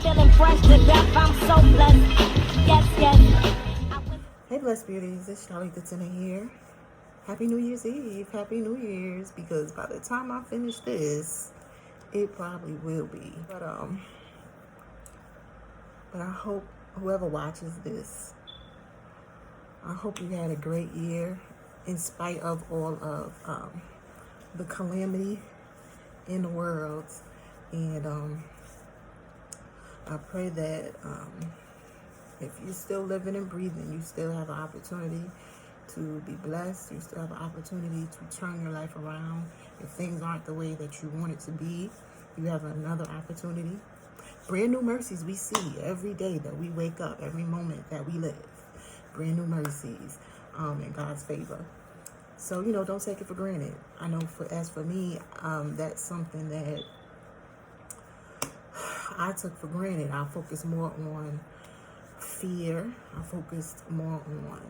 feeling fresh to death. I'm so blessed. Yes, yes. Hey Blessed Beauties, it's Charlie Tina here. Happy New Year's Eve, Happy New Year's, because by the time I finish this, it probably will be. But I hope whoever watches this, I hope you had a great year in spite of all of the calamity in the world. And I pray that if you're still living and breathing, you still have an opportunity to be blessed. You still have an opportunity to turn your life around. If things aren't the way that you want it to be, you have another opportunity. Brand new mercies we see every day that we wake up, every moment that we live. Brand new mercies in God's favor. So, don't take it for granted. I know as for me, that's something that I took for granted. I focused more on fear. I focused more on,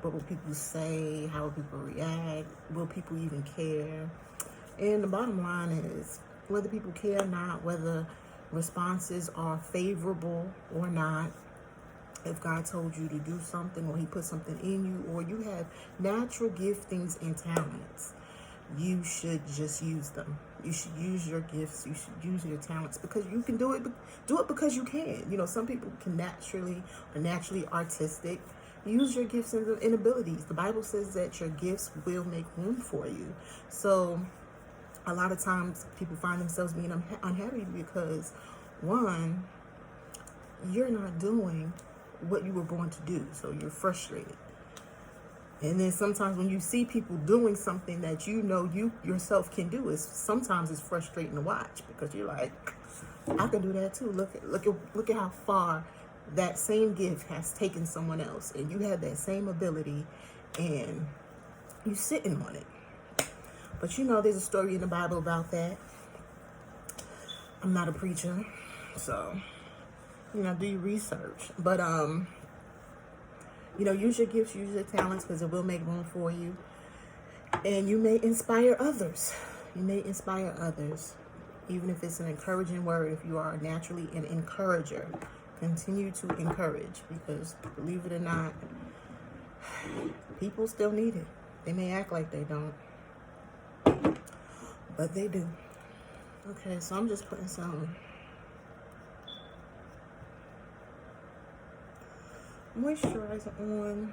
what will people say? How will people react? Will people even care? And the bottom line is, whether people care or not, whether responses are favorable or not, if God told you to do something, or he put something in you, or you have natural giftings and talents, you should just use them. You should use your gifts. You should use your talents, because you can do it. Do it because you can. Some people are naturally artistic. Use your gifts and abilities. The Bible says that your gifts will make room for you. So a lot of times people find themselves being unhappy because, one, you're not doing what you were born to do. So you're frustrated. And then sometimes when you see people doing something that you yourself can do, sometimes it's frustrating to watch, because you're like, I can do that too. Look at how far that same gift has taken someone else, and you have that same ability, and you sitting on it. But there's a story in the Bible about that. I'm not a preacher, so do your research. But use your gifts, use your talents, because it will make room for you. And you may inspire others. You may inspire others. Even if it's an encouraging word, if you are naturally an encourager, continue to encourage, because believe it or not, people still need it. They may act like they don't, but they do. Okay, so I'm just putting some moisturizer on.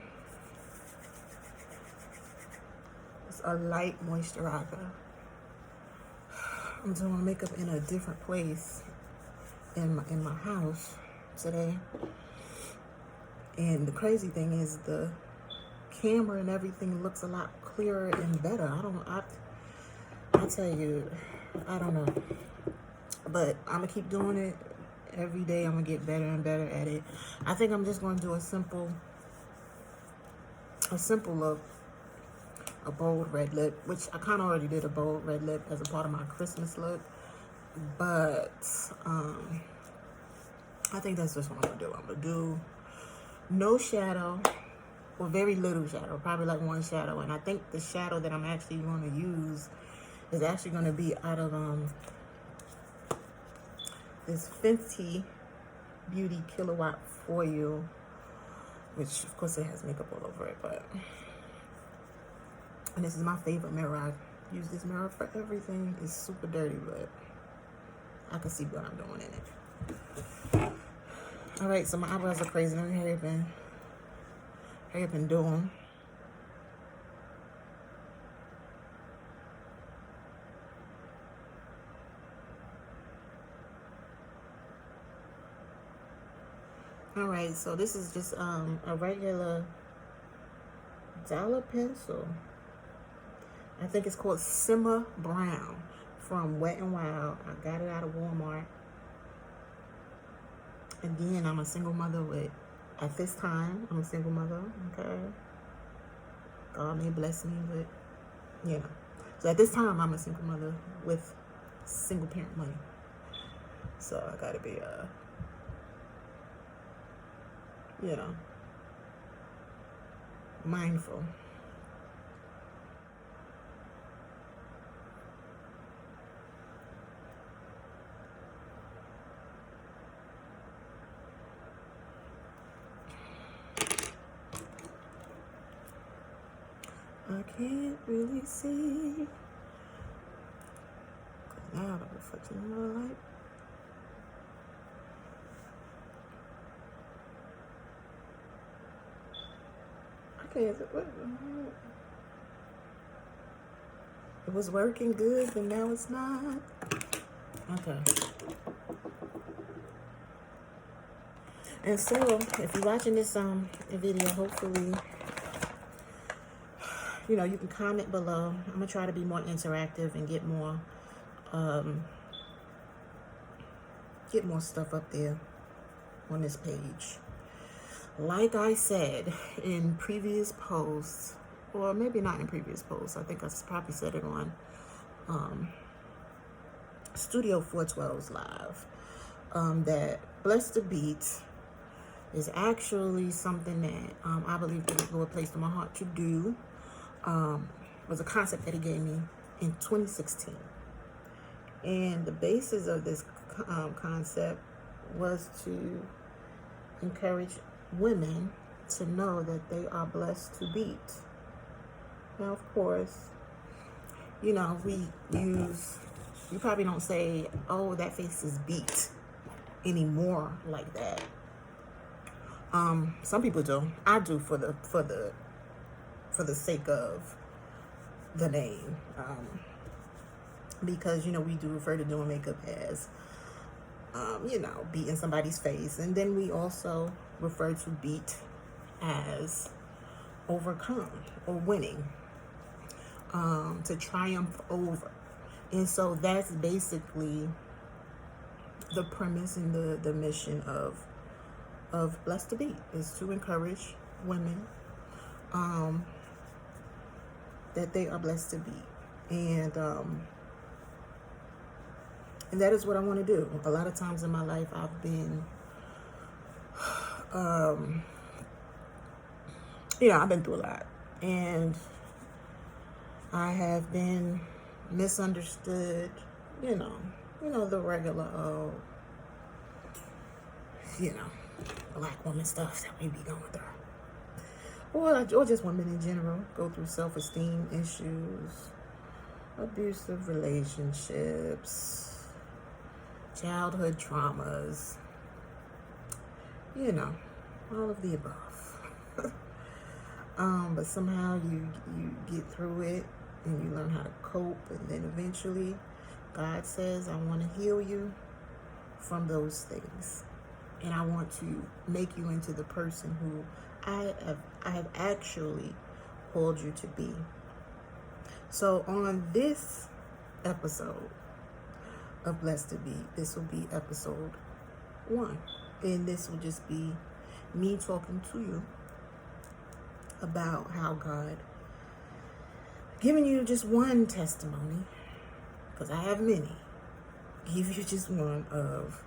It's a light moisturizer. I'm doing makeup in a different place in my house today, and the crazy thing is the camera and everything looks a lot clearer and better. I tell you, I don't know, but I'm gonna keep doing it. Every day I'm gonna get better and better at it. I think I'm just gonna do a simple look, a bold red lip, which I kind of already did a bold red lip as a part of my Christmas look, but I think that's just what I'm gonna do. I'm gonna do no shadow, or very little shadow, probably like one shadow. And I think the shadow that I'm actually going to use is actually going to be out of this Fenty Beauty Killawatt foil, which of course it has makeup all over it, and this is my favorite mirror. I use this mirror for everything. It's super dirty, but I can see what I'm doing in it. All right, so my eyebrows are crazy. Let me hurry up and do them. All right, so this is just a regular dollar pencil. I think it's called Cimmabrown from Wet n Wild. I got it out of Walmart. Again, I'm a single mother at this time, I'm a single mother, okay? God may bless me with, So at this time, I'm a single mother with single parent money. So I gotta be, mindful. I can't really see. Now the reflection of the light. Okay, is it what? It was working good, but now it's not. Okay. And so, if you're watching this video, hopefully, you know, you can comment below. I'm gonna try to be more interactive and get more stuff up there on this page. Like I said in previous posts, or maybe not in previous posts, I think I probably said it on Studio 412's live, that Blessed Beauties is actually something that I believe that the Lord placed in my heart to do. Was a concept that he gave me in 2016. And the basis of this concept was to encourage women to know that they are blessed to beat. Now, of course, you know, you probably don't say, oh, that face is beat anymore like that. Some people do. I do for the sake of the name. Because, you know, we do refer to doing makeup as, you know, beating somebody's face. And then we also refer to beat as overcome or winning, to triumph over. And so that's basically the premise and the mission of Blessed Beauties, is to encourage women that they are blessed to be. And that is what I want to do. A lot of times in my life, I've been, you know, I've been through a lot. And I have been misunderstood, you know, the regular, you know, black woman stuff that we be going through. Or just women in general go through self-esteem issues, abusive relationships, childhood traumas, you know, all of the above. But somehow you get through it and you learn how to cope, and then eventually God says, I want to heal you from those things. And I want to make you into the person who I have actually called you to be. So on this episode of Blessed to Be, this will be episode 1. And this will just be me talking to you about how God giving you just one testimony, because I have many, give you just one of,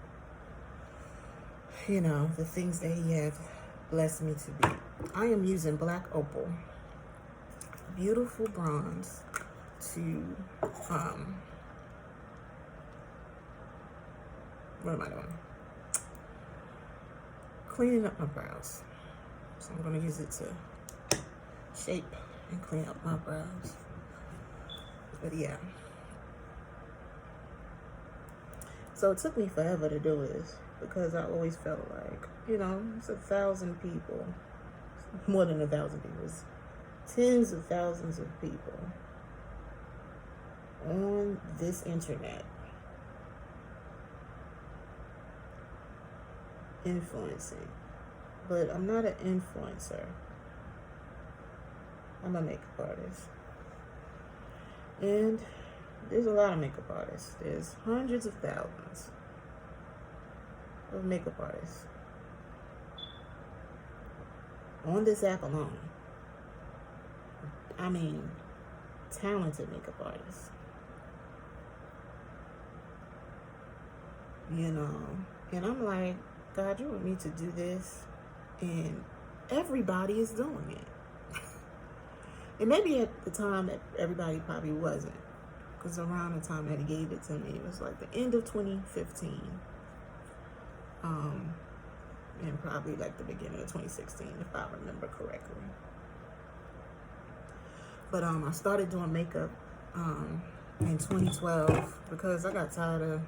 you know, the things that he has blessed me to be. I am using black opal, beautiful bronze, to what am I doing? Cleaning up my brows. So I'm going to use it to shape and clean up my brows. But yeah. So it took me forever to do this, because I always felt like, you know, it's 1,000 people, more than 1,000 people, it's tens of thousands of people on this internet influencing. But I'm not an influencer. I'm a makeup artist. And there's a lot of makeup artists. There's hundreds of thousands of makeup artists on this app alone. I mean, talented makeup artists. You know, and I'm like, God, you want me to do this? And everybody is doing it. And maybe at the time that everybody probably wasn't, because around the time that he gave it to me, it was like the end of 2015, and probably like the beginning of 2016, if I remember correctly. But I started doing makeup in 2012 because I got tired of,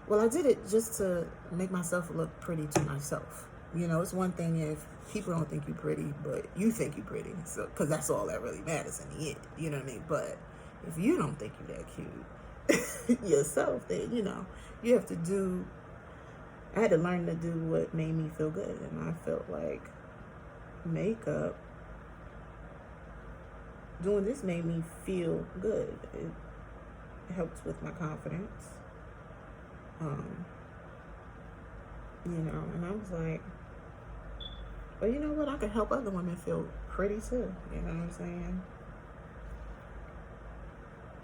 well, I did it just to make myself look pretty to myself. You know, it's one thing if people don't think you're pretty, but you think you're pretty. So, because that's all that really matters in the end. You know what I mean? But if you don't think you're that cute yourself, then, you know, you have to do, I had to learn to do what made me feel good. And I felt like makeup, doing this made me feel good. It helped with my confidence. You know, and I was like, well, you know what? I could help other women feel pretty too. You know what I'm saying?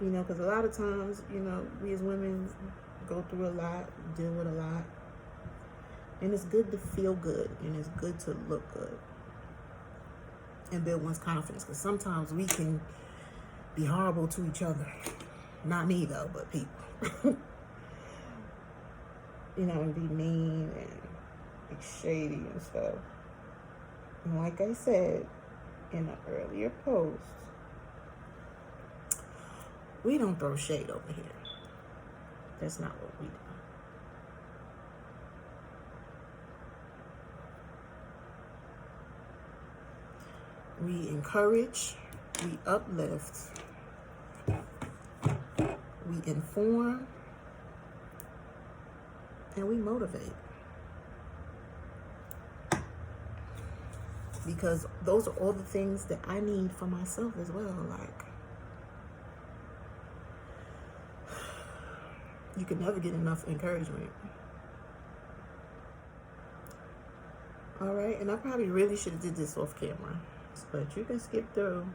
You know, because a lot of times, you know, we as women go through a lot, deal with a lot. And it's good to feel good, and it's good to look good and build one's confidence. Because sometimes we can be horrible to each other. Not me, though, but people. You know, and be mean and be shady and stuff. And like I said in an earlier post, we don't throw shade over here. That's not what we do. We encourage, we uplift, we inform, and we motivate. Because those are all the things that I need for myself as well. Like, you can never get enough encouragement. All right, and I probably really should have did this off camera, but you can skip through,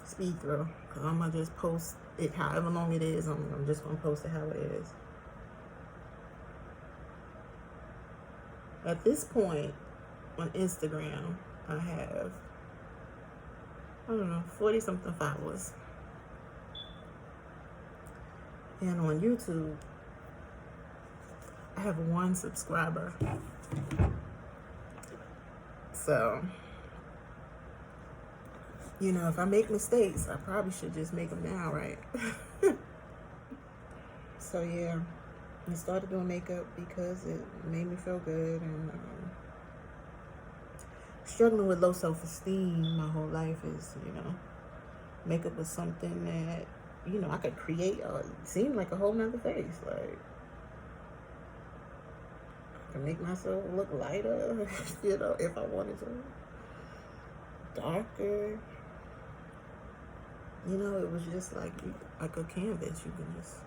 speed through, because I'm gonna just post it however long it is. I'm just gonna post it how it is. At this point on Instagram, I have, I don't know, 40 something followers. And on YouTube, I have 1 subscriber. So, you know, if I make mistakes, I probably should just make them now, right? So yeah, I started doing makeup because it made me feel good, and struggling with low self-esteem my whole life is, you know, makeup was something that, you know, I could create, seemed like a whole nother face. Like, I could make myself look lighter, you know, if I wanted to. Darker. You know, it was just like a canvas. You can just...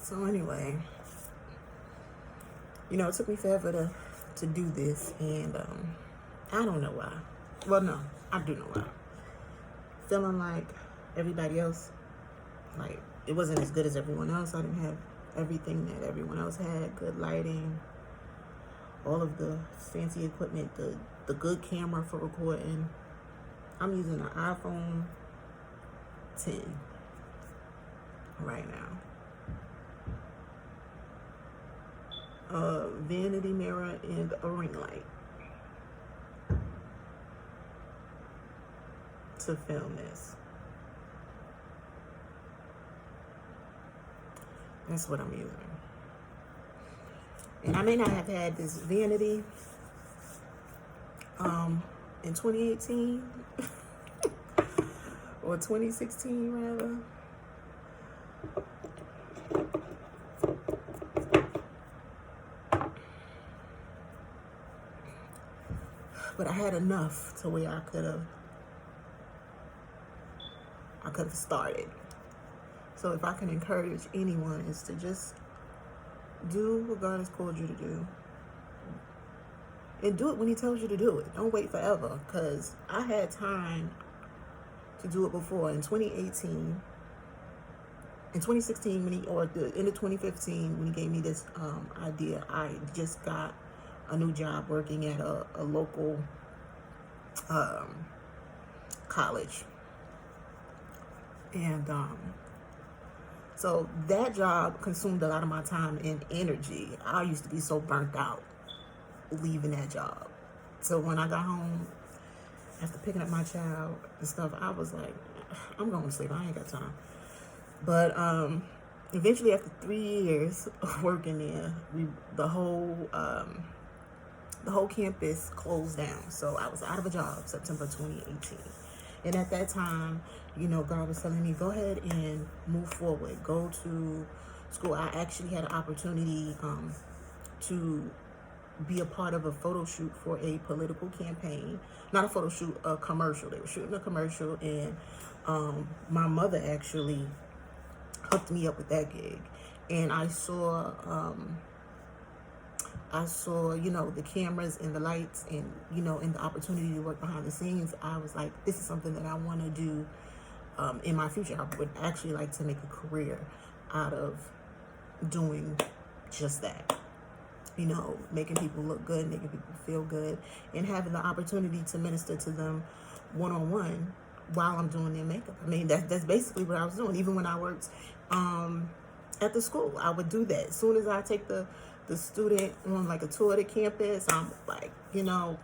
So anyway, you know, it took me forever to do this, and I don't know why. Well, no, I do know why. Feeling like everybody else, like it wasn't as good as everyone else. I didn't have everything that everyone else had. Good lighting, all of the fancy equipment, the good camera for recording. I'm using an iPhone 10 right now. A vanity mirror and a ring light to film this. That's what I'm using. And I may not have had this vanity in 2018 or 2016 rather. But I had enough to where I could have started. So if I can encourage anyone, is to just do what God has called you to do. And do it when he tells you to do it. Don't wait forever, because I had time to do it before. In 2018, in 2016, or the end of 2015, when he gave me this idea, I just got a new job working at a local college. And so that job consumed a lot of my time and energy. I used to be so burnt out leaving that job. So when I got home after picking up my child and stuff, I was like, I'm going to sleep. I ain't got time. But eventually, after 3 years of working there, the whole campus closed down. So I was out of a job September 2018. And at that time, you know, God was telling me, go ahead and move forward. Go to school. I actually had an opportunity to be a part of a photo shoot for a political campaign. Not a photo shoot, a commercial. They were shooting a commercial, and my mother actually hooked me up with that gig. And I saw, you know, the cameras and the lights and, you know, and the opportunity to work behind the scenes. I was like, this is something that I want to do in my future. I would actually like to make a career out of doing just that. You know, making people look good, making people feel good, and having the opportunity to minister to them one-on-one while I'm doing their makeup. I mean, that's basically what I was doing. Even when I worked at the school, I would do that. As soon as I take the student on like a tour of the campus, I'm like, you know,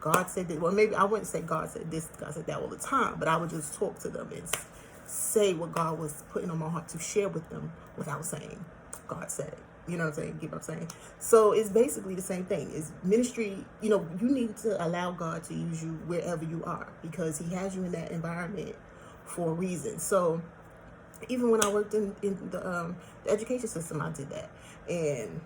God said that. Well, maybe I wouldn't say God said this, God said that all the time, but I would just talk to them and say what God was putting on my heart to share with them without saying God said it. You know what I'm saying? Get what I'm saying? So it's basically the same thing. It's ministry. You know, you need to allow God to use you wherever you are, because he has you in that environment for a reason. So even when I worked in the education system, I did that. And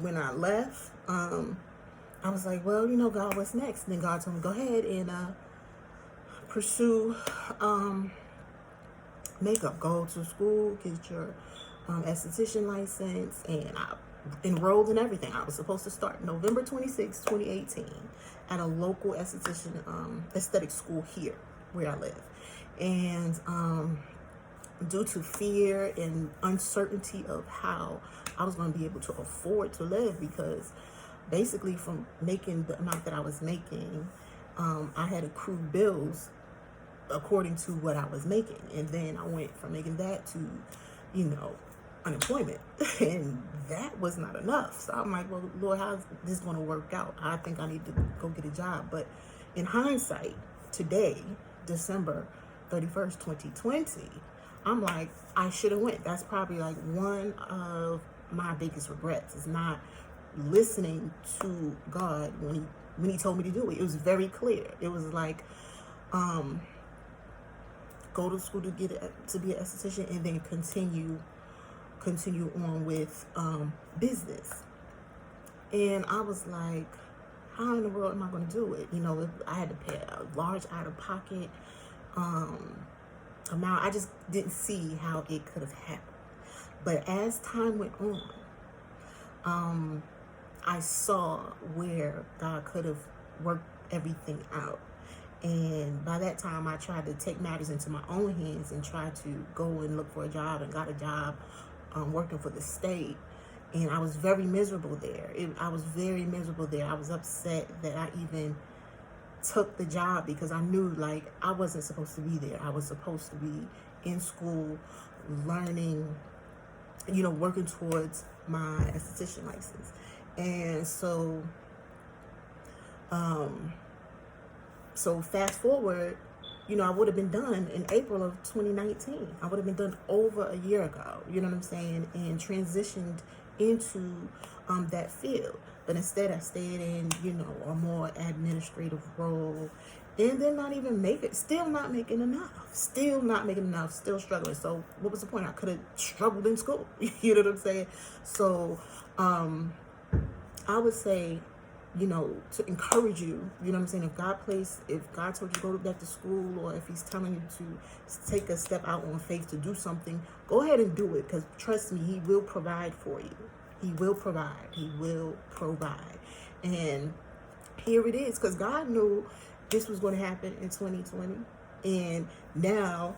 when I left, I was like, well, you know, God, what's next? And then God told me, go ahead and pursue makeup. Go to school, get your esthetician license, and I enrolled in everything. I was supposed to start November 26, 2018 at a local esthetician aesthetic school here where I live. And due to fear and uncertainty of how I was going to be able to afford to live, because basically from making the amount that I was making, I had accrued bills according to what I was making. And then I went from making that to, you know, unemployment, and that was not enough. So I'm like, well, Lord, how's this going to work out? I think I need to go get a job. But in hindsight, today, December 31st, 2020, I'm like, I should have went. That's probably like one of my biggest regrets, is not listening to God when he told me to do it. It was very clear. It was like, go to school to be an esthetician, and then continue on with business. And I was like, how in the world am I going to do it? You know, I had to pay a large out-of-pocket amount. I just didn't see how it could have happened. But as time went on, I saw where God could have worked everything out. And by that time, I tried to take matters into my own hands and try to go and look for a job, and got a job working for the state. And I was very miserable there. I was very miserable there. I was upset that I even took the job, because I knew, like, I wasn't supposed to be there. I was supposed to be in school, learning, you know, working towards my esthetician license. And so, so fast forward, you know, I would have been done in April of 2019. I would have been done over a year ago, you know what I'm saying, and transitioned into that field. But instead, I stayed in, you know, a more administrative role, and then still not making enough, still struggling. So what was the point? I could have struggled in school, you know what I'm saying? So I would say, you know, to encourage you, you know what I'm saying, if God told you to go back to school, or if he's telling you to take a step out on faith to do something, go ahead and do it, because trust me, he will provide for you. He will provide. And here it is, because God knew this was going to happen in 2020. And now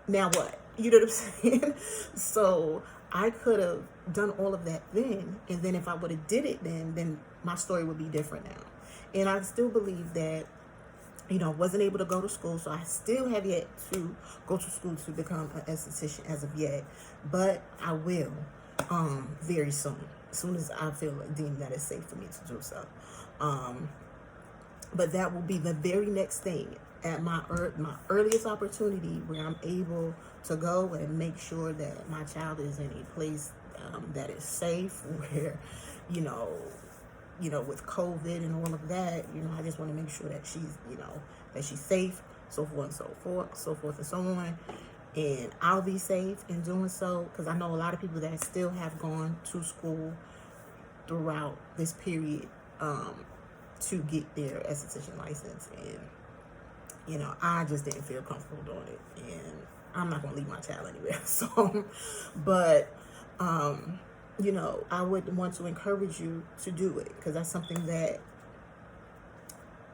what? You know what I'm saying? So I could have done all of that then, and then if I would have did it then my story would be different now. And I still believe that, you know, wasn't able to go to school, so I still have yet to go to school to become an esthetician as of yet, but I will very soon, as soon as I feel like deem that it's safe for me to do so. But that will be the very next thing at my earliest opportunity, where I'm able to go and make sure that my child is in a place that is safe, where, you know, with COVID and all of that, you know, I just want to make sure that she's, you know, that she's safe, so forth and so forth and so on. And I'll be safe in doing so, because I know a lot of people that still have gone to school throughout this period to get their esthetician license. And, you know, I just didn't feel comfortable doing it. And I'm not going to leave my child anywhere. So, but, you know, I would want to encourage you to do it, because that's something that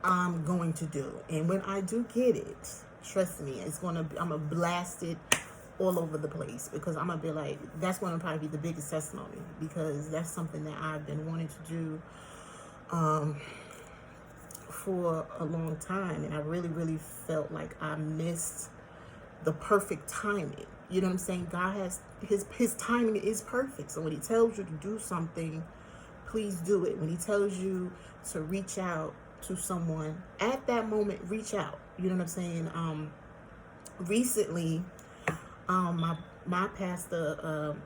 I'm going to do. And when I do get it, trust me, I'm going to blast it all over the place, because I'm going to be like, that's going to probably be the biggest testimony, because that's something that I've been wanting to do for a long time. And I really, really felt like I missed the perfect timing. You know what I'm saying? God has his timing is perfect. So when he tells you to do something, please do it. When he tells you to reach out to someone at that moment, reach out. You know what I'm saying? Recently, my pastor,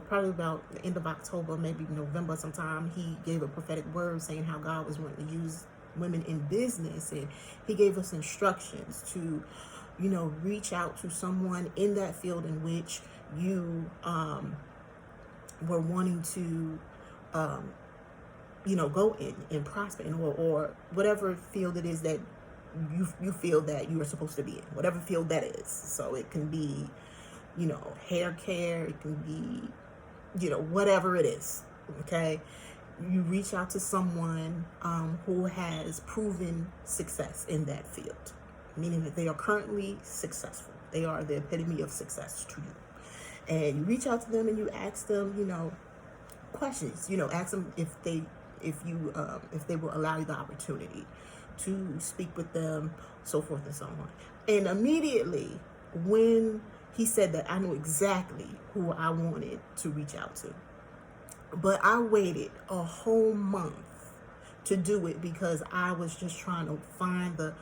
probably about the end of October, maybe November sometime, he gave a prophetic word saying how God was wanting to use women in business, and he gave us instructions to, you know, reach out to someone in that field in which you were wanting to, you know, go in and prosper in, or whatever field it is that you feel that you are supposed to be in, whatever field that is. So it can be, you know, hair care, it can be, you know, whatever it is, okay? You reach out to someone who has proven success in that field, meaning that they are currently successful. They are the epitome of success to you. And you reach out to them and you ask them, you know, questions. You know, ask them if they will allow you the opportunity to speak with them, so forth and so on. And immediately when he said that, I knew exactly who I wanted to reach out to. But I waited a whole month to do it, because I was just trying to find the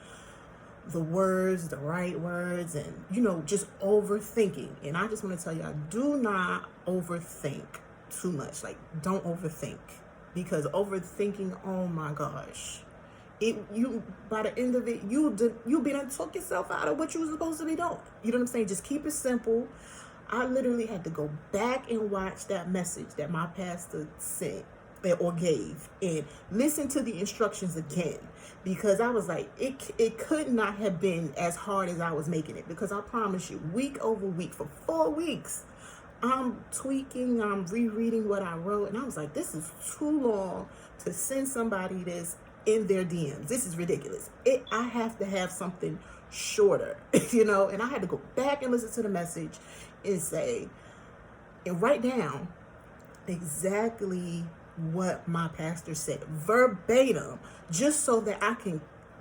words, the right words, and, you know, just overthinking. And I just want to tell you, I do not overthink too much. Like, don't overthink, because overthinking, oh my gosh, by the end of it, you be done took yourself out of what you were supposed to be doing. You know what I'm saying? Just keep it simple. I literally had to go back and watch that message that my pastor sent or gave, and listen to the instructions again, because I was like, it could not have been as hard as I was making it, because I promise you, week over week for 4 weeks, I'm tweaking, I'm rereading what I wrote, and I was like, this is too long to send somebody this in their DMs. This is ridiculous. I have to have something shorter, you know. And I had to go back and listen to the message and say, and write down exactly what my pastor said verbatim, just so that I can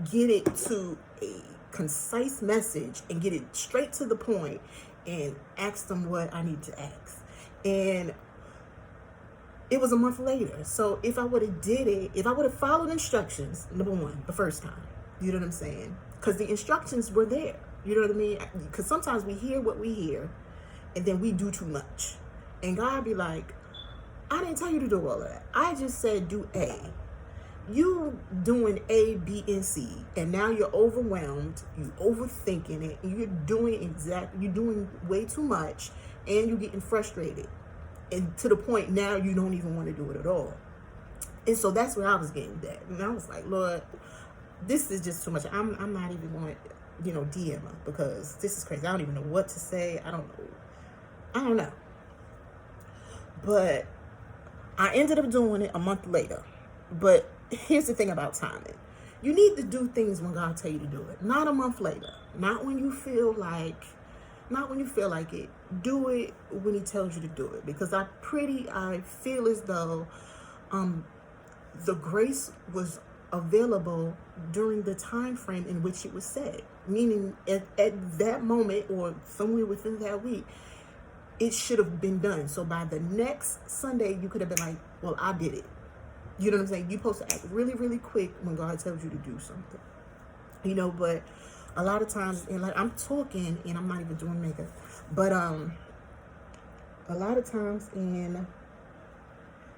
get it to a concise message and get it straight to the point and ask them what I need to ask. And it was a month later. So if I would have did it, if I would have followed instructions, number one, the first time, you know what I'm saying? Because the instructions were there. You know what I mean? Because sometimes we hear what we hear and then we do too much. And God be like, I didn't tell you to do all of that. I just said do A. You doing A, B, and C, and now you're overwhelmed, you overthinking it, and you're doing way too much, and you're getting frustrated. And to the point now you don't even want to do it at all. And so that's where I was getting that. And I was like, Lord, this is just too much. I'm not even going to, you know, DM her, because this is crazy. I don't even know what to say. I don't know. But I ended up doing it a month later. But here's the thing about timing. You need to do things when God tell you to do it. Not a month later. Not when you feel like Not when you feel like it. Do it when he tells you to do it. Because I feel as though the grace was available during the time frame in which it was said. Meaning at that moment or somewhere within that week, it should have been done. So by the next Sunday, you could have been like, well, I did it. You know what I'm saying? You're supposed to act really, really quick when God tells you to do something. You know, but a lot of times, and like I'm talking and I'm not even doing makeup, but a lot of times in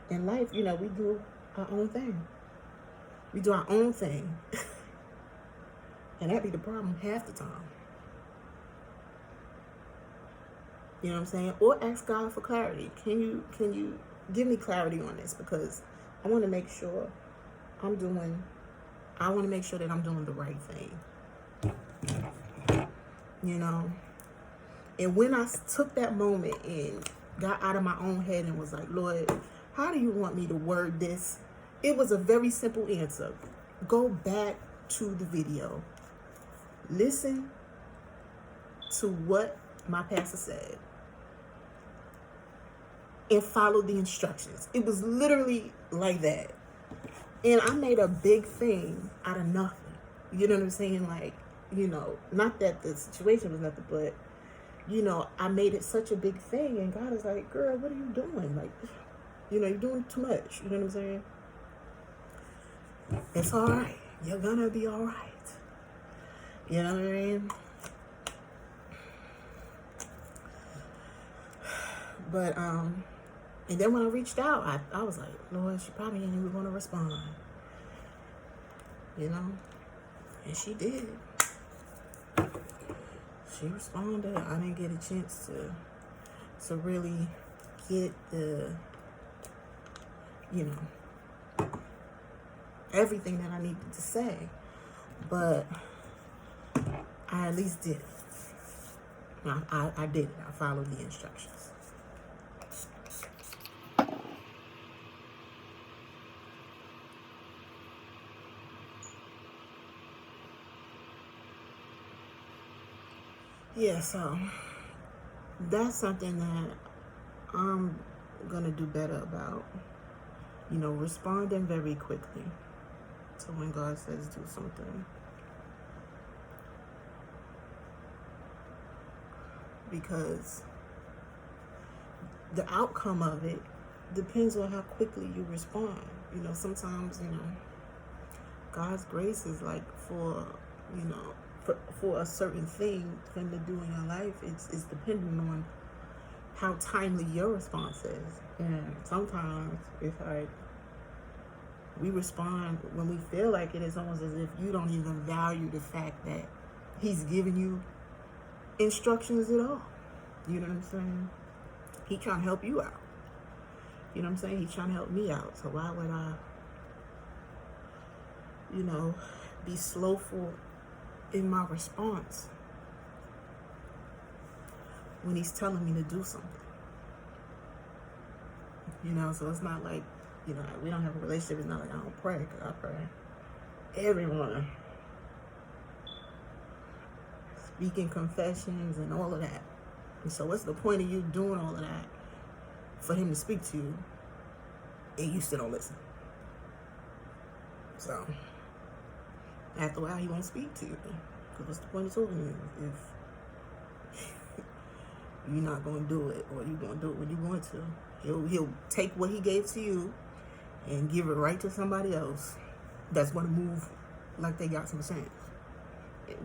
life, you know, we do our own thing. We do our own thing. And that be the problem half the time. You know what I'm saying? Or ask God for clarity. Can you give me clarity on this? Because I want to make sure that I'm doing the right thing. You know? And when I took that moment and got out of my own head and was like, Lord, how do you want me to word this? It was a very simple answer. Go back to the video. Listen to what my pastor said. And follow the instructions. It was literally like that. And I made a big thing out of nothing. You know what I'm saying? Like, you know, not that the situation was nothing, but, you know, I made it such a big thing. And God is like, girl, what are you doing? Like, you know, you're doing too much. You know what I'm saying? It's all right. You're gonna be all right. You know what I mean? But, and then when I reached out, I was like, Lord, she probably ain't even gonna respond. You know? And she did. She responded. I didn't get a chance to really get the, you know, everything that I needed to say. But I at least did it. I did it. I followed the instructions. Yeah, so that's something that I'm gonna do better about. You know, responding very quickly to when God says do something. Because the outcome of it depends on how quickly you respond. You know, sometimes, you know, God's grace is like for, you know, for a certain thing for him to do in your life. It's dependent on how timely your response is. And sometimes it's like we respond when we feel like it. Is almost as if you don't even value the fact that he's giving you instructions at all. You know what I'm saying? He trying to help you out. You know what I'm saying? He's trying to help me out. So why would I, you know, be slowful in my response when he's telling me to do something? You know, so it's not like, you know, we don't have a relationship. It's not like I don't pray, because I pray every morning. Speaking confessions and all of that. And so what's the point of you doing all of that for him to speak to you and you still don't listen? So after a while he won't speak to you. Because what's the point of talking to you if you're not going to do it, or you're going to do it when you want to? He'll take what he gave to you and give it right to somebody else that's going to move like they got some sense,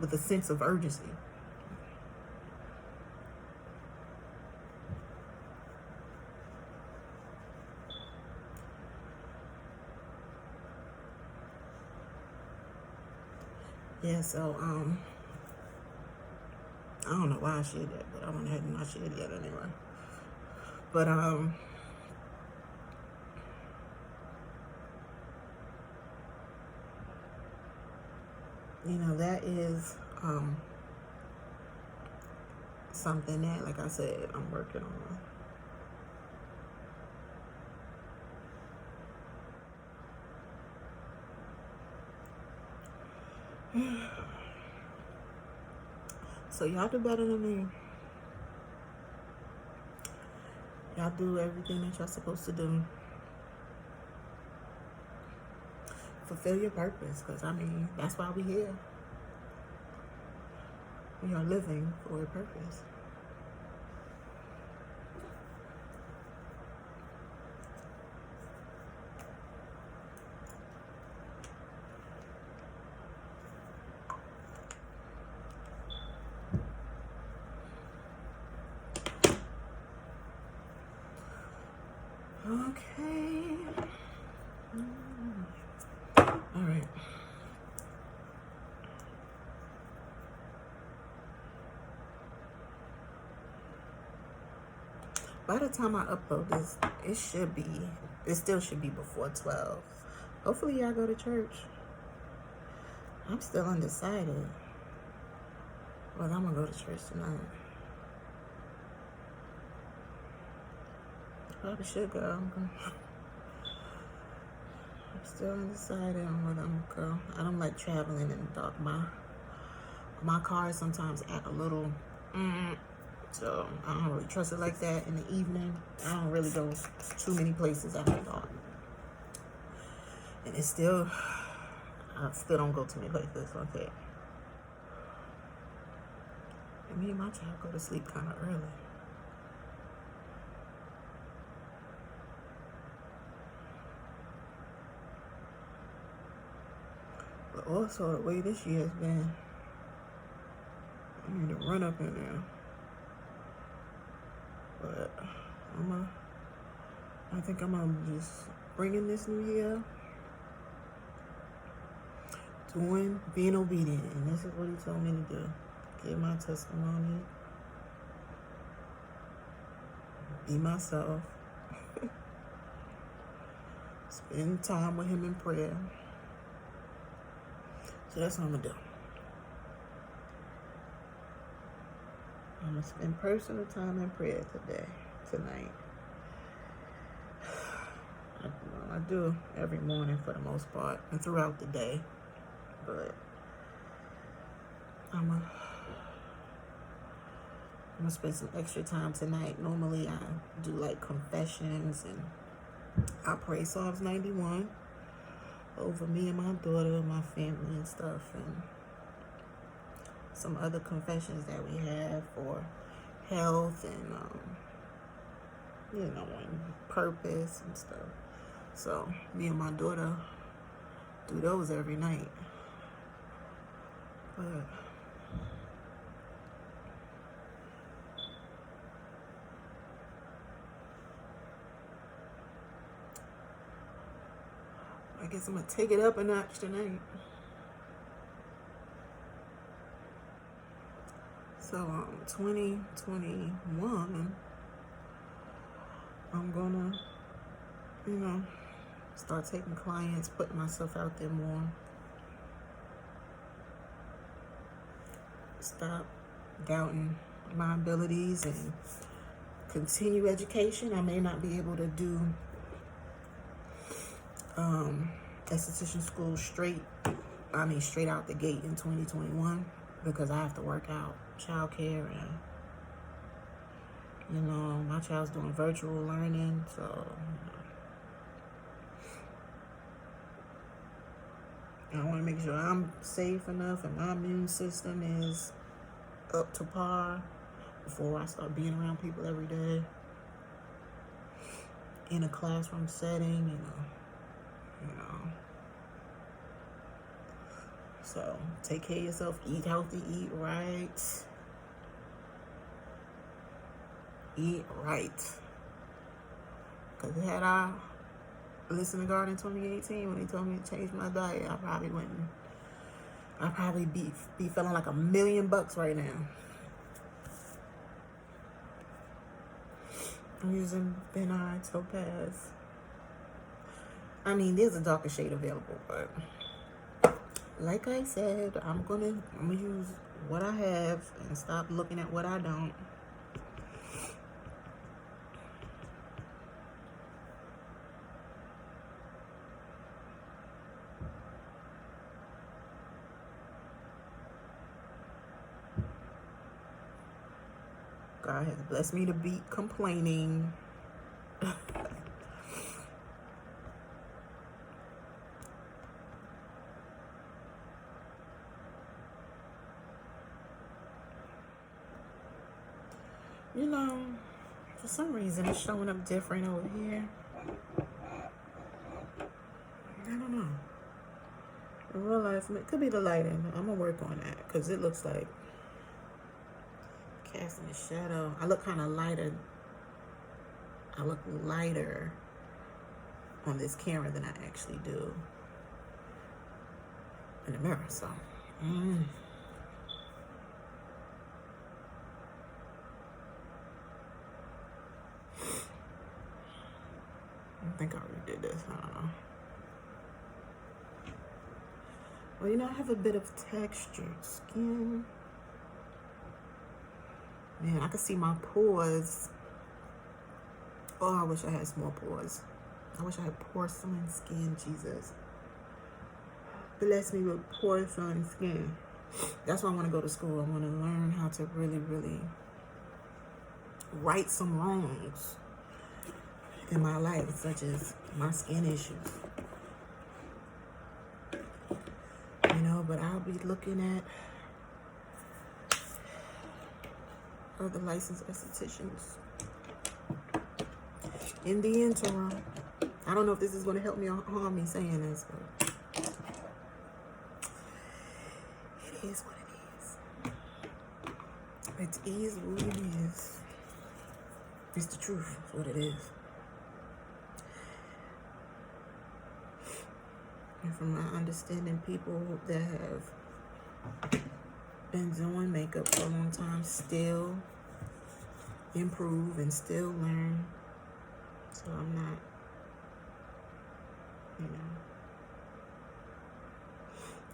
with a sense of urgency. Yeah, so, I don't know why I shared that, but I went ahead and I shared it anyway. But, you know, that is, something that, like I said, I'm working on. So y'all do better than me. Y'all do everything that y'all supposed to do. Fulfill your purpose, because I mean, that's why we here. We are living for a purpose. Okay. All right. By the time I upload this, it still should be before 12. Hopefully y'all go to church. I'm still undecided. But I'm gonna go to church tonight. Probably should go. I'm still undecided on whether I'm gonna go. I don't like traveling in the dark. My car sometimes act a little, so I don't really trust it like that in the evening. I don't really go too many places after dark. And I still don't go too many places like that. And me and my child go to sleep kind of early. But also the way this year has been, I need to run up in there. But I think I'm gonna just bring in this new year, being obedient, and this is what he told me to do. Give my testimony, be myself, spend time with him in prayer. So that's what I'm gonna do. I'm gonna spend personal time in prayer tonight. I do every morning for the most part, and throughout the day. But I'm gonna spend some extra time tonight. Normally I do like confessions, and I pray Psalms 91 over me and my daughter, my family and stuff, and some other confessions that we have for health and and purpose and stuff. So me and my daughter do those every night. But I guess I'm gonna take it up a notch tonight. So 2021, I'm gonna, start taking clients, putting myself out there more. Stop doubting my abilities and continue education. I may not be able to do esthetician school straight out the gate in 2021 because I have to work out childcare, and my child's doing virtual learning, so I want to make sure I'm safe enough and my immune system is up to par before I start being around people every day in a classroom setting, So take care of yourself, eat healthy, eat right. Eat right. Because had I listened to God in 2018 when he told me to change my diet, I probably be feeling like $1 million right now. I'm using Topaz. I mean, there's a darker shade available, but like I said, I'm gonna use what I have and stop looking at what I don't. God has blessed me to beat complaining. You know, for some reason it's showing up different over here. I don't know. In real life, it could be the lighting. I'm gonna work on that because it looks like casting a shadow. I look kind of lighter. I look lighter on this camera than I actually do in the mirror. So, I think I already did this. I don't know. Well, you know, I have a bit of textured skin. Man, I can see my pores. Oh, I wish I had small pores. I wish I had porcelain skin, Jesus. Bless me with porcelain skin. That's why I want to go to school. I want to learn how to really, really right some wrongs in my life, such as my skin issues. You know, but I'll be looking at other licensed estheticians in the interim. I don't know if this is going to help me or harm me saying this, but it is what it is. It is what it is. It's the truth. It's what it is. And from my understanding, people that have been doing makeup for a long time still improve and still learn. So I'm not, you know,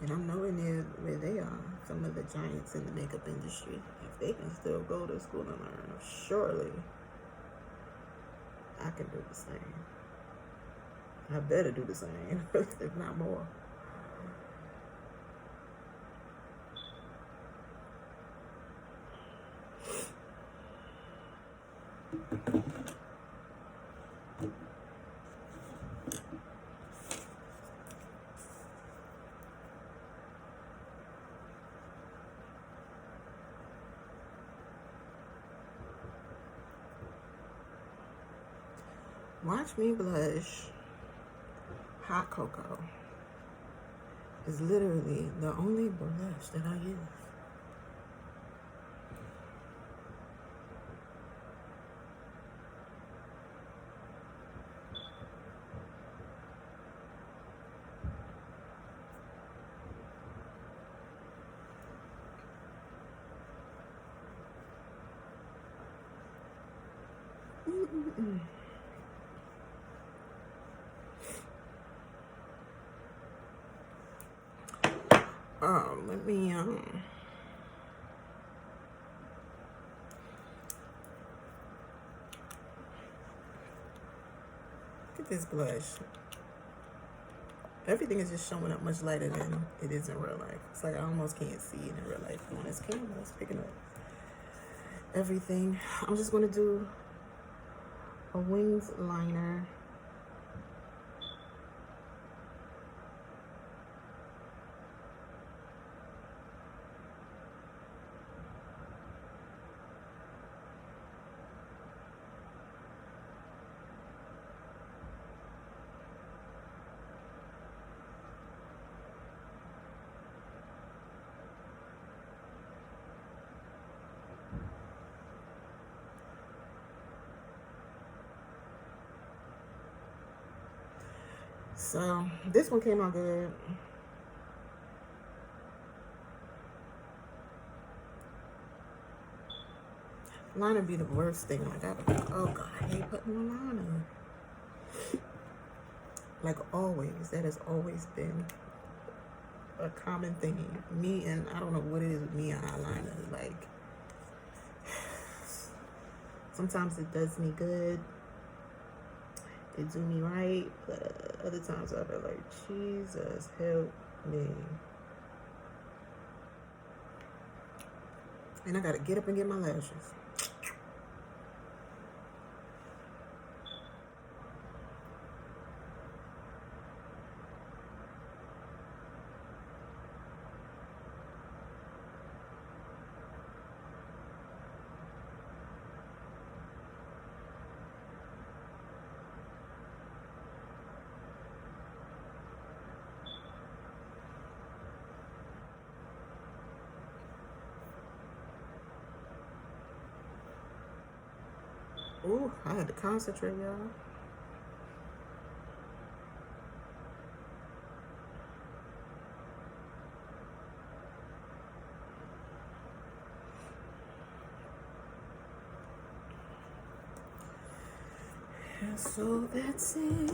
and I'm nowhere near where they are, some of the giants in the makeup industry. If they can still go to school and learn, surely I can do the same. I better do the same, if not more. Watch me blush. Hot cocoa is literally the only blush that I use. Let me look at this blush. Everything is just showing up much lighter than it is in real life. It's like I almost can't see it in real life. On this camera, it's picking up everything. I'm just gonna do a wings liner. So this one came out good. Liner be the worst thing. Like oh God, I hate putting on liner. Like always, that has always been a common thing. Me and I don't know what it is with me and eyeliner. Like sometimes it does me good. It do me right, but other times I feel like, Jesus, help me. And I gotta get up and get my lashes. Ooh, I had to concentrate, y'all. And so that's it.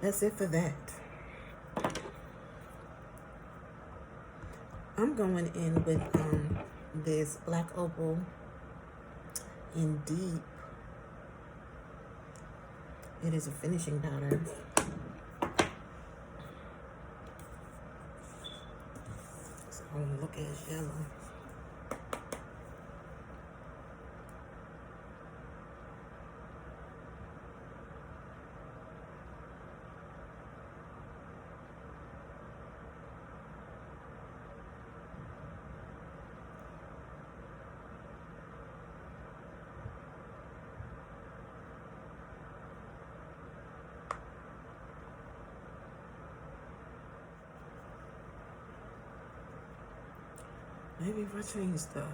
That's it for that. I'm going in with this Black Opal in Deep. It is a finishing powder. So I want to look at yellow. Maybe if I change the light,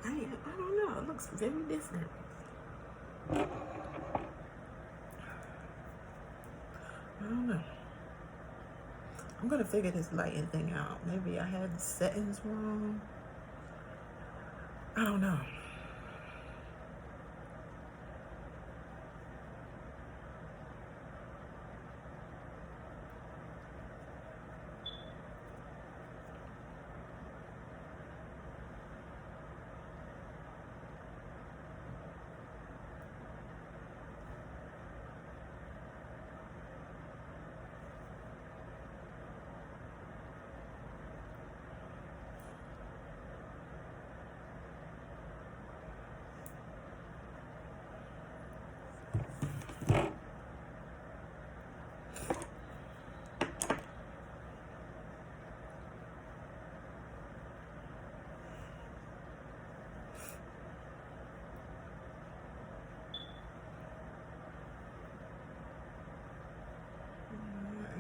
I don't know. It looks very different. I don't know. I'm gonna figure this lighting thing out. Maybe I had the settings wrong. I don't know.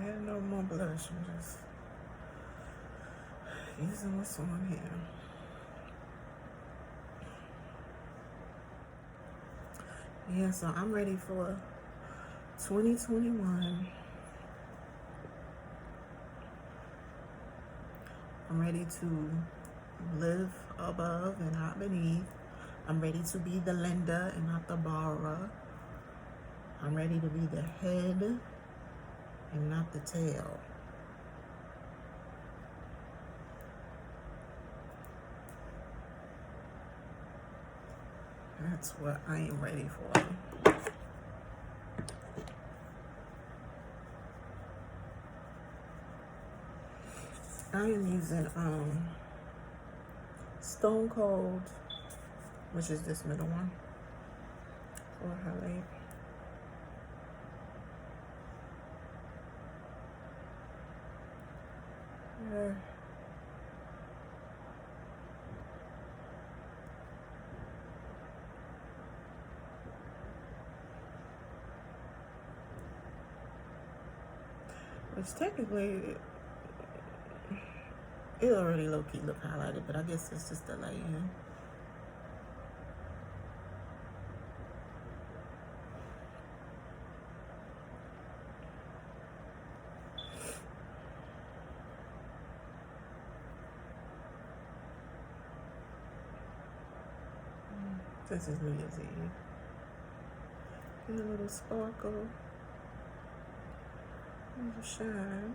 Add no more blush. I'm just using what's on here. Yeah, so I'm ready for 2021. I'm ready to live above and not beneath. I'm ready to be the lender and not the borrower. I'm ready to be the head and not the tail. That's what I am ready for. I am using Stone Cold, which is this middle one, for highlight. Which technically, it already low-key look highlighted, but I guess it's just the lighting. This is New Year's Eve. Get a little sparkle. A little shine.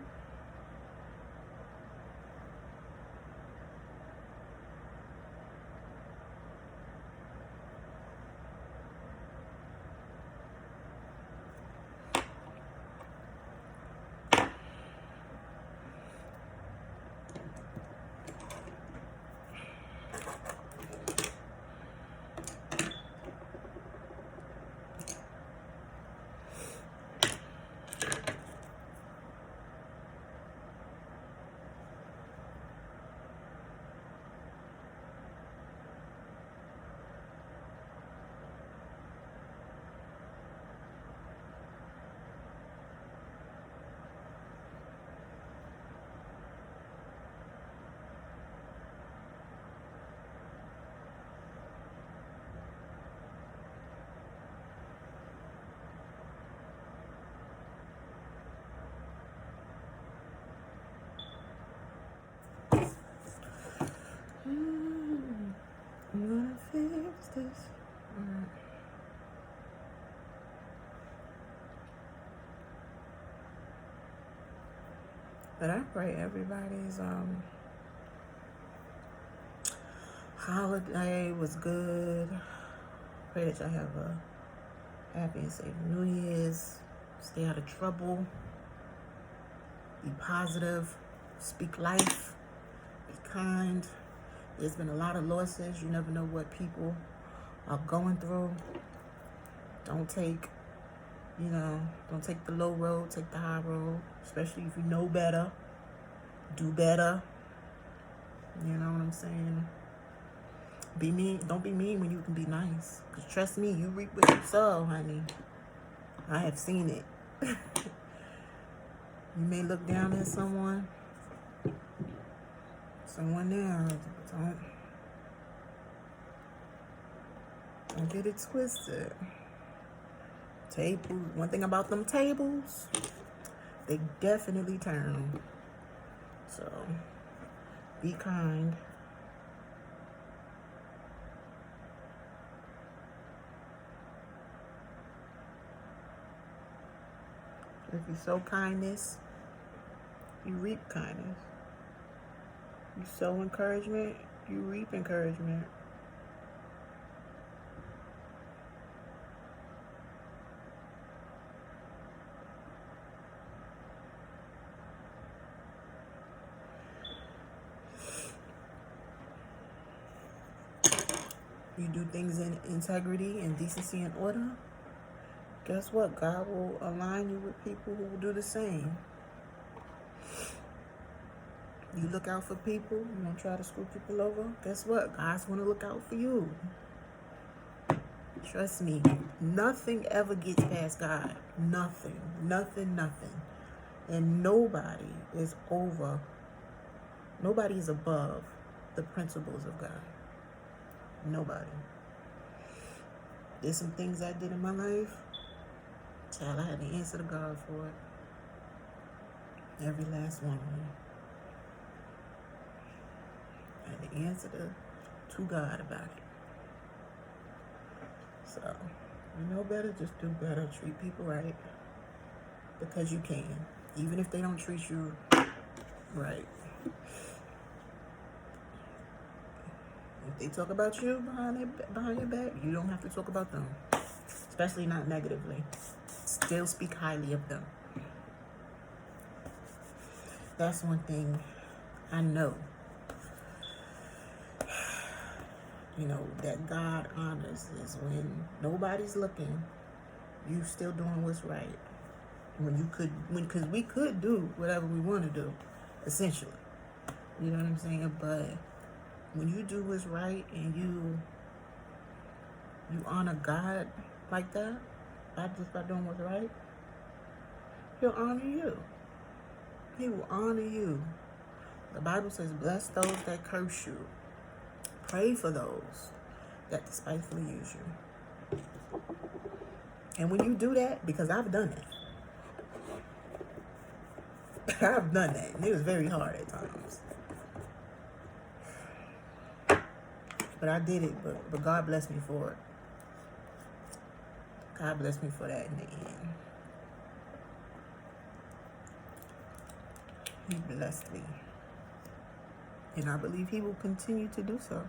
But I pray everybody's holiday was good. Pray that y'all have a happy and safe New Year's. Stay out of trouble. Be positive. Speak life. Be kind. There's been a lot of losses. You never know what people are going through. Don't take, don't take the low road. Take the high road. Especially if you know better. Do better. You know what I'm saying? Be mean. Don't be mean when you can be nice. Because trust me, you reap what you sow, honey. I have seen it. You may look down at someone there. Don't get it twisted. One thing about them tables, they definitely turn. So, be kind. If you sow kindness, you reap kindness. You sow encouragement, you reap encouragement. You do things in integrity and decency and order. Guess what? God will align you with people who will do the same. You look out for people. You don't try to screw people over. Guess what? God's going to look out for you. Trust me. Nothing ever gets past God. Nothing. Nothing. Nothing. And nobody is above the principles of God. Nobody. There's some things I did in my life. Child, I had to answer to God for it. Every last one of them. I had to answer to God about it. So, you know better, just do better. Treat people right. Because you can. Even if they don't treat you right. If they talk about you behind your back, you don't have to talk about them. Especially not negatively. Still speak highly of them. That's one thing I know. That God honors is when nobody's looking, you still doing what's right. Because we could do whatever we want to do, essentially. You know what I'm saying? But when you do what's right and you honor God like that, just by doing what's right, He'll honor you. He will honor you. The Bible says, bless those that curse you. Pray for those that despitefully use you. And when you do that, because I've done it. I've done that. And it was very hard at times. But I did it. But God blessed me for it. God blessed me for that in the end. He blessed me. And I believe He will continue to do so.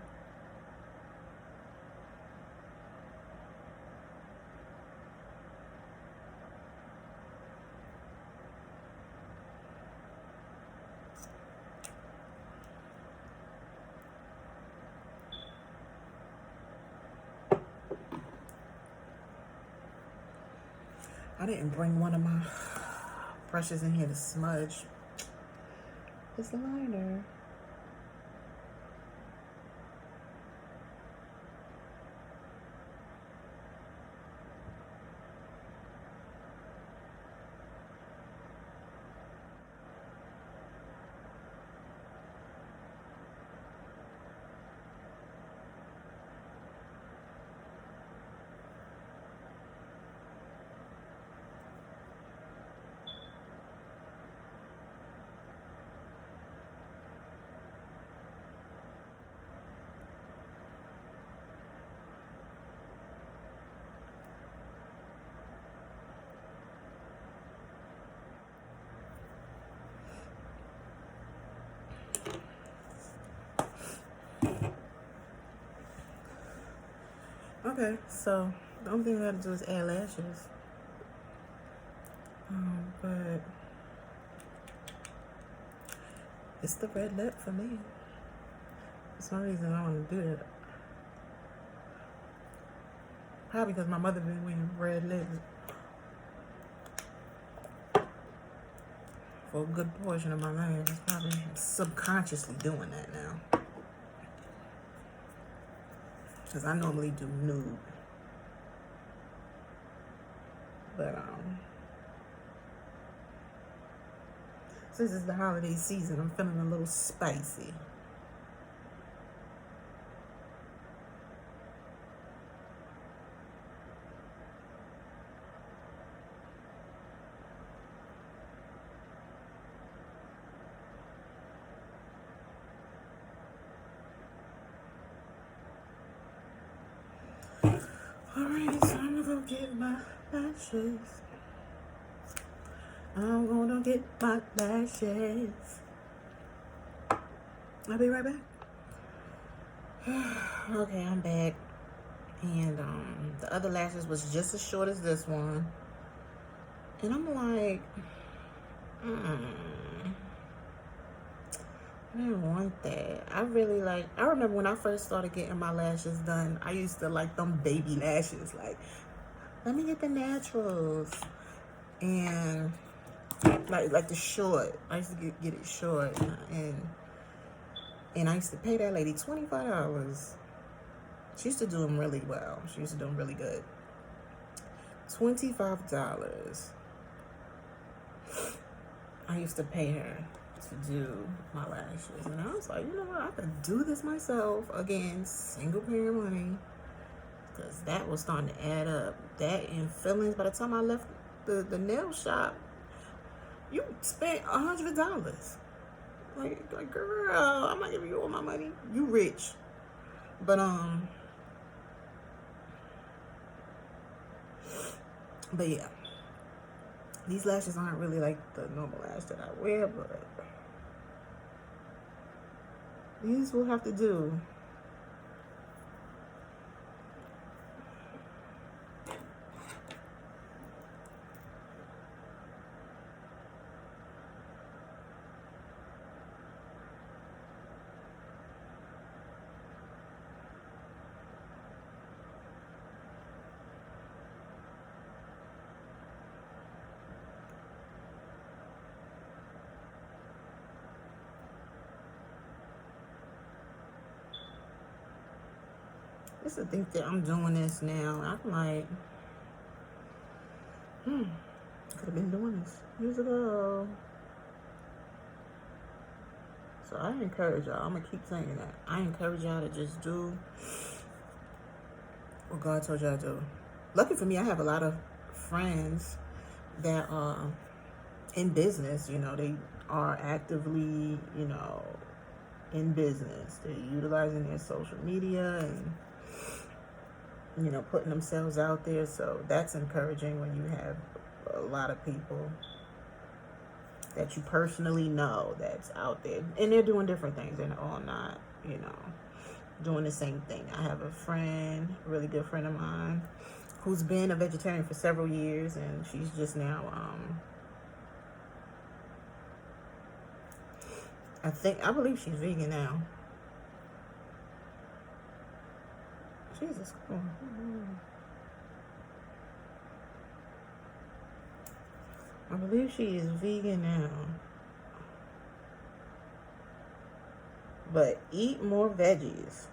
I didn't bring one of my brushes in here to smudge. It's a liner. Okay, so the only thing I gotta do is add lashes. But it's the red lip for me. For some reason I want to do it. Probably because my mother been wearing red lips for a good portion of my life. It's probably subconsciously doing that now. Because I normally do nude. But since it's the holiday season, I'm feeling a little spicy. Alright, so I'm gonna go get my lashes. I'm gonna get my lashes. I'll be right back. Okay, I'm back. And the other lashes was just as short as this one. And I'm like, I didn't want that. I remember when I first started getting my lashes done, I used to like them baby lashes. Like, let me get the naturals. And like the short. I used to get it short. And I used to pay that lady $25. She used to do them really well. She used to do them really good. $25. I used to pay her to do my lashes. And I was like, you know what? I could do this myself. Again, single payer money. Because that was starting to add up. That and fillings. By the time I left the nail shop, you spent $100. Like, girl, I'm not giving you all my money. You rich. But yeah. These lashes aren't really like the normal lash that I wear, but these will have to do. Just to think that I'm doing this now, I'm like, could have been doing this years ago. So I encourage y'all, I'm gonna keep saying that. I encourage y'all to just do what God told y'all to do. Lucky for me, I have a lot of friends that are in business. You know, they are actively, you know, in business. They're utilizing their social media and, you know, putting themselves out there. So that's encouraging when you have a lot of people that you personally know that's out there. And they're doing different things. They're all not, you know, doing the same thing. I have a friend, a really good friend of mine, who's been a vegetarian for several years. And she's just now, I believe she's vegan now. Jesus, come on. I believe she is vegan now. But eat more veggies.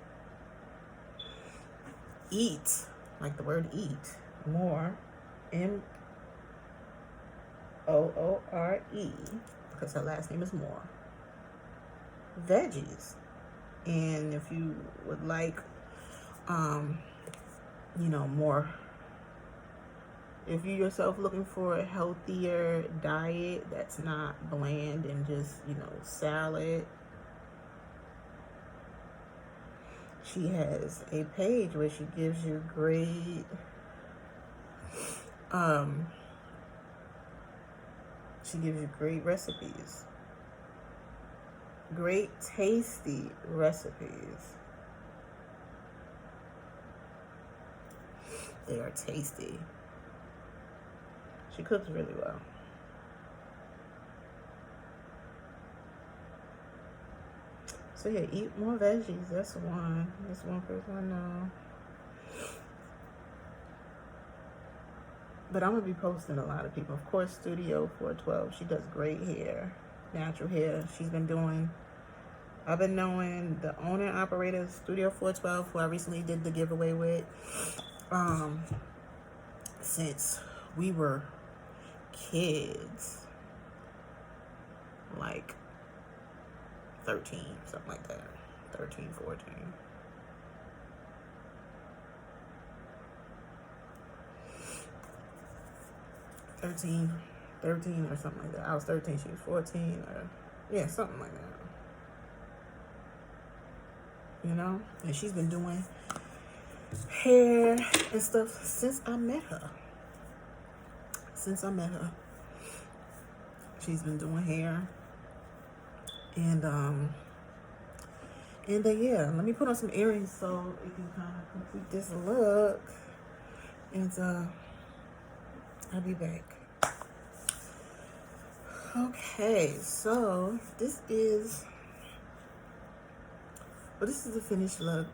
Eat, like the word eat, more. M-O-O-R-E, because her last name is Moore. Veggies. And if you would like, you know, more, if you yourself looking for a healthier diet that's not bland and just, you know, salad, she has a page where she gives you great recipes, great tasty recipes. They are tasty. She cooks really well. So yeah, eat more veggies. That's one. That's one person I know. But I'm gonna be posting a lot of people. Of course, Studio 412. She does great hair, natural hair. She's been doing. I've been knowing the owner and operator of Studio 412, who I recently did the giveaway with, since we were kids, like 13, something like that, 13, 14. Thirteen or something like that. I was 13, she was 14, or yeah, something like that. You know? And she's been doing hair and stuff since I met her. She's been doing hair. And yeah, let me put on some earrings so it can kind of complete this look. And I'll be back. Okay, so this is the finished look.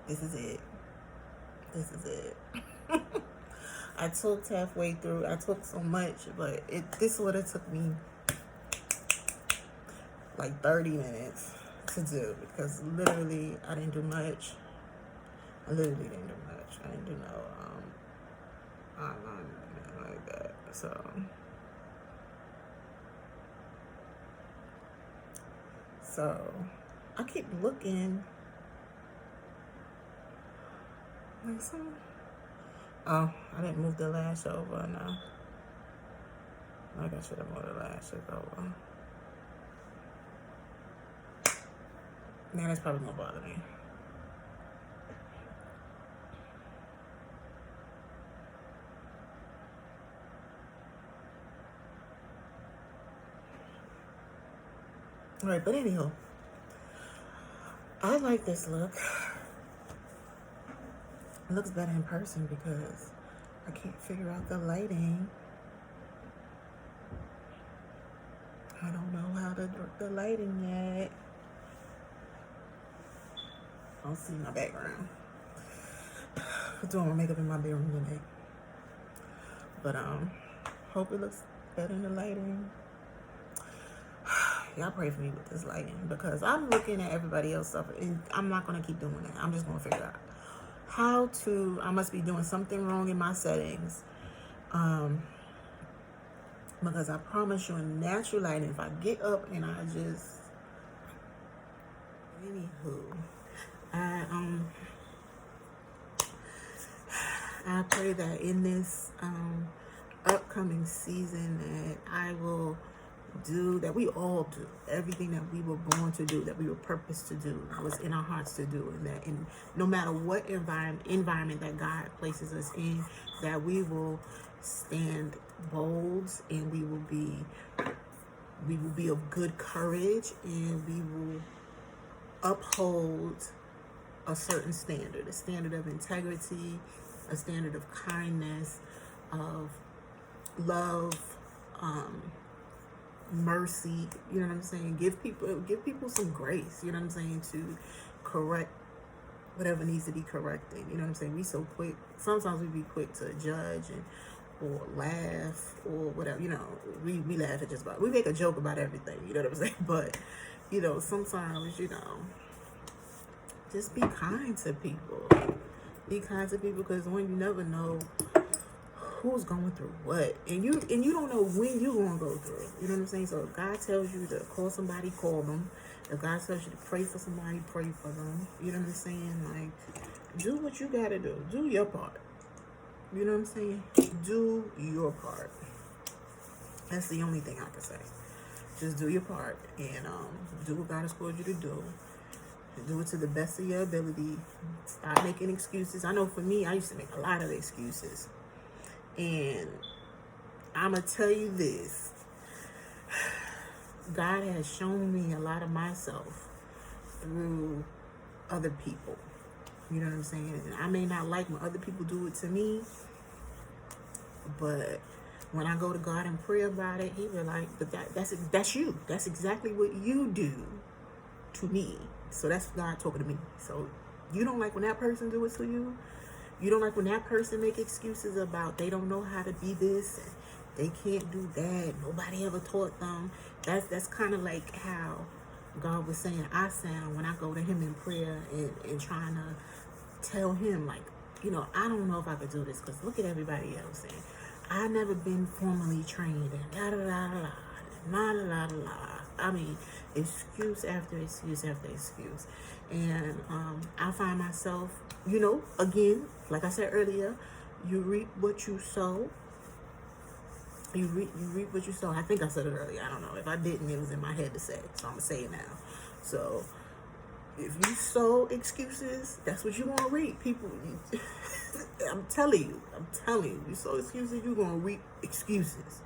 This is it. I took halfway through. I took so much, but this would have took me like 30 minutes to do, because literally I didn't do much. I didn't do no eyeliner like that. So I keep looking like some. Oh, I didn't move the lash over. No, like I should have moved the lashes over. Man, that's probably gonna bother me. All right, but anyhow, I like this look. It looks better in person because I can't figure out the lighting. I don't know how to work the lighting yet. I don't see my background. I'm doing my makeup in my bedroom today. But hope it looks better in the lighting. Y'all pray for me with this lighting, because I'm looking at everybody else stuff and I'm not gonna keep doing that. I'm just gonna figure out how to. I must be doing something wrong in my settings, because I promise you, in natural lighting, if I get up and I just, anywho, I pray that in this upcoming season that I will do, that we all do everything that we were born to do, that we were purposed to do, was in our hearts to do, and that in no matter what environment that God places us in, that we will stand bold, and we will be of good courage, and we will uphold a certain standard, a standard of integrity, a standard of kindness, of love, mercy, you know what I'm saying? Give people some grace, you know what I'm saying, to correct whatever needs to be corrected. You know what I'm saying? We so quick, sometimes we be quick to judge or laugh or whatever, you know, we laugh at just about, we make a joke about everything, you know what I'm saying? But, you know, sometimes, you know, just be kind to people. Be kind to people, because when you never know who's going through what, and you don't know when you're gonna go through it. You know what I'm saying? So if God tells you to call somebody, call them. If God tells you to pray for somebody, pray for them. You know what I'm saying? Like, do what you gotta do. Do your part. You know what I'm saying? Do your part. That's the only thing I can say. Just do your part, and do what God has called you to do. Do it to the best of your ability. Stop making excuses. I know for me, I used to make a lot of excuses. And I'm going to tell you this. God has shown me a lot of myself through other people. You know what I'm saying? And I may not like when other people do it to me, but when I go to God and pray about it, He be like, but that's you. That's exactly what you do to me. So that's God talking to me. So you don't like when that person do it to you. You don't like when that person make excuses about they don't know how to be this, and they can't do that. Nobody ever taught them. That's kind of like how God was saying I sound when I go to Him in prayer and trying to tell Him, like, you know, I don't know if I could do this because look at everybody else, and I never been formally trained, and da da da da da da da da. I mean, excuse after excuse after excuse. And I find myself, you know, again, like I said earlier, you reap what you sow. You reap what you sow. I think I said it earlier. I don't know. If I didn't, it was in my head to say it. So I'm going to say it now. So if you sow excuses, that's what you're going to reap. People, I'm telling you, you sow excuses, you're going to reap excuses.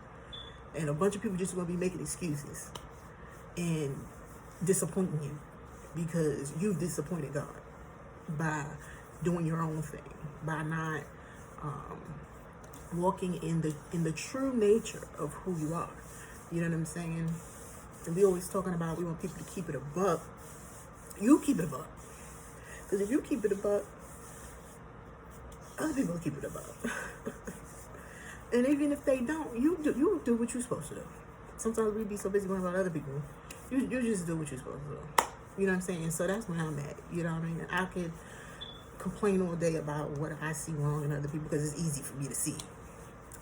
And a bunch of people just going to be making excuses and disappointing you because you've disappointed God by doing your own thing, by not walking in the true nature of who you are. You know what I'm saying? And we always talking about we want people to keep it a buck. You keep it a buck. Because if you keep it a buck, other people will keep it a buck. And even if they don't, you do what you're supposed to do. Sometimes we be so busy worrying about other people. You just do what you're supposed to do. You know what I'm saying? So that's where I'm at. You know what I mean? I could complain all day about what I see wrong in other people because it's easy for me to see.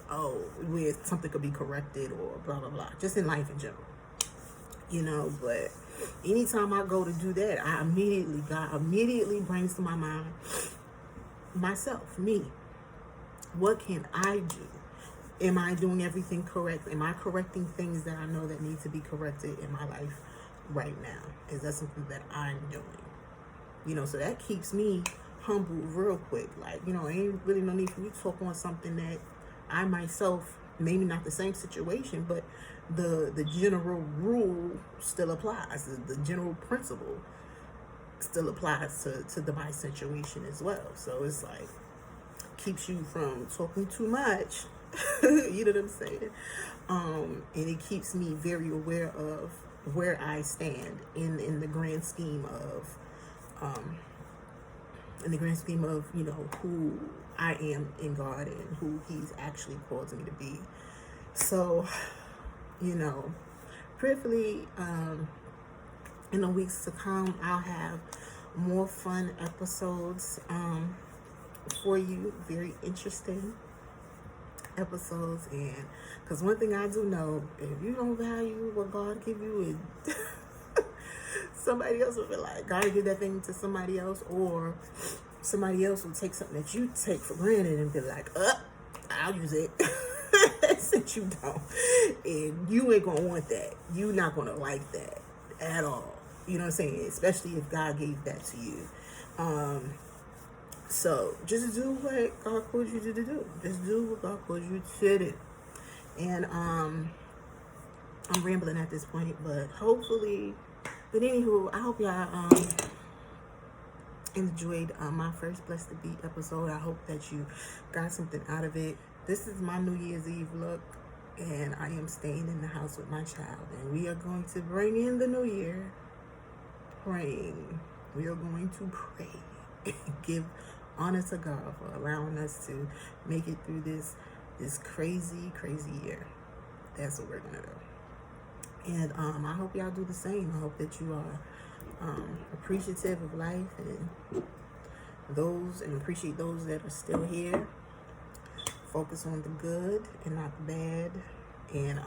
Oh, where something could be corrected or blah, blah, blah. Just in life in general. You know, but anytime I go to do that, God immediately brings to my mind myself, me. What can I do? Am I doing everything correct? Am I correcting things that I know that need to be corrected in my life right now? Is that something that I'm doing? You know, so that keeps me humble real quick. Like, you know, ain't really no need for me to talk on something that I myself, maybe not the same situation, but the general rule still applies. The general principle still applies to my situation as well. So it's like, keeps you from talking too much. You know what I'm saying? And it keeps me very aware of where I stand in the grand scheme of you know, who I am in God and who He's actually called me to be. So, you know, prayerfully, in the weeks to come, I'll have more fun episodes for you, very interesting episodes. And because one thing I do know, if you don't value what God give you, and somebody else will be like, God will give that thing to somebody else, or somebody else will take something that you take for granted and be like, I'll use it. Since you don't, and you ain't gonna want that, you're not gonna like that at all. You know what I'm saying? Especially if God gave that to you. So just do what God called you to do. Just do what God called you to do. And I'm rambling at this point, but hopefully, but anywho, I hope y'all enjoyed my first Blessed Beat episode. I hope that you got something out of it. This is my New Year's Eve look, and I am staying in the house with my child, and we are going to bring in the new year praying. We are going to pray and give honor to God for allowing us to make it through this crazy year. That's what we're gonna do. And I hope y'all do the same. I hope that you are appreciative of life and appreciate those that are still here. Focus on the good and not the bad, and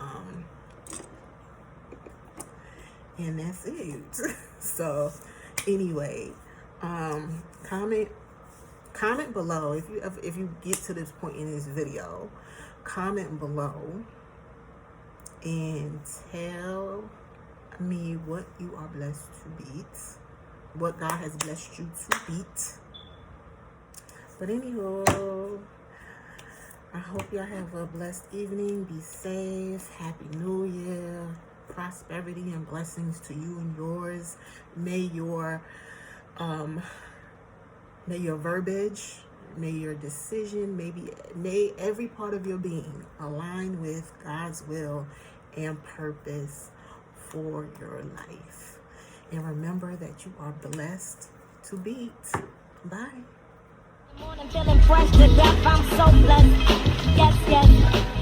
that's it. So anyway, comment below if you get to this point in this video. Comment below and tell me what you are blessed to beat, what God has blessed you to beat. But anyhow, I hope y'all have a blessed evening. Be safe. Happy New Year. Prosperity and blessings to you and yours. May your May your verbiage, may your decision, may every part of your being align with God's will and purpose for your life. And remember that you are blessed to beat. Bye. Morning feeling fresh to death. I'm so blessed. Yes, yes.